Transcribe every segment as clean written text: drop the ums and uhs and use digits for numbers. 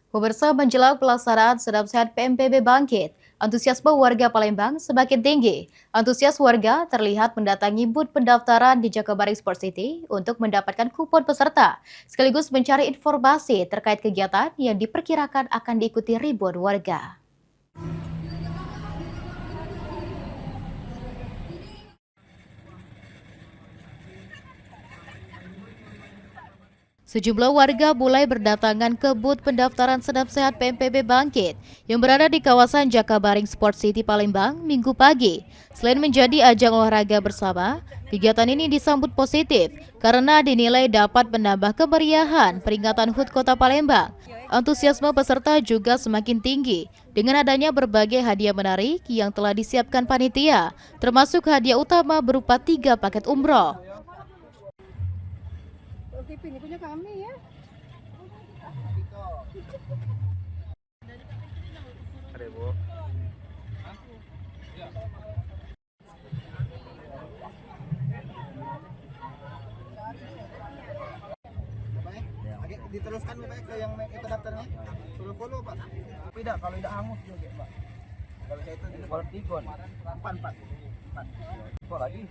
Pemirsa, menjelang pelaksanaan Senam Sehat PMPB Bangkit, antusiasme warga Palembang semakin tinggi. Antusias warga terlihat mendatangi booth pendaftaran di Jakabaring Sport City untuk mendapatkan kupon peserta, sekaligus mencari informasi terkait kegiatan yang diperkirakan akan diikuti ribuan warga. Sejumlah warga mulai berdatangan ke booth pendaftaran Senam Sehat PMPB Bangkit yang berada di kawasan Jakabaring Sport City Palembang Minggu pagi. Selain menjadi ajang olahraga bersama, kegiatan ini disambut positif karena dinilai dapat menambah kemeriahan peringatan HUT Kota Palembang. Antusiasme peserta juga semakin tinggi dengan adanya berbagai hadiah menarik yang telah disiapkan panitia, termasuk hadiah utama berupa 3 paket umroh. TV ini punya kami ya. Ada Bu. Diteruskan Pak ke yang itu daftarnya. Suruh follow Pak. Tidak, kalau tidak hangus juga Pak. Kalau saya itu kalau tikon. Empat. Kok lagi?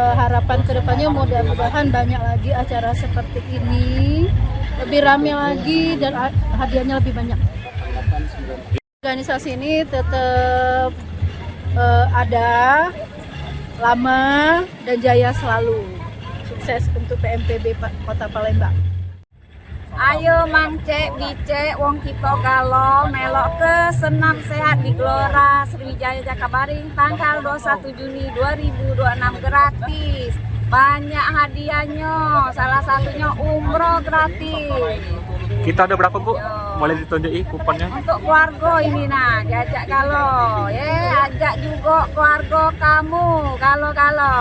Harapan kedepannya mudah-mudahan banyak lagi acara seperti ini, lebih ramai lagi dan hadiahnya lebih banyak. Organisasi ini tetap ada, lama dan jaya selalu. Sukses untuk PMPB Kota Palembang. Ayo Mangcek, Bicek, wong kita galo melok ke Senam Sehat di Gelora Sriwijaya Jakabaring tanggal 21 Juni 2026 gratis. Banyak hadiahnya, salah satunya umroh gratis. Kita ada berapa Bu? Boleh ditunjukin kuponnya? Untuk keluarga ini nah, diajak galo. Ajak juga keluarga kamu, galo-galo.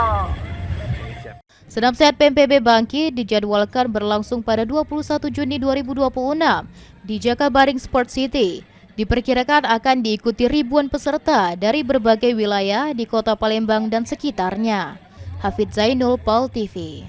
Senam Sehat PMPB Bangkit dijadwalkan berlangsung pada 21 Juni 2026 di Jakabaring Sport City. Diperkirakan akan diikuti ribuan peserta dari berbagai wilayah di Kota Palembang dan sekitarnya. Hafidz Zainul, PAL TV.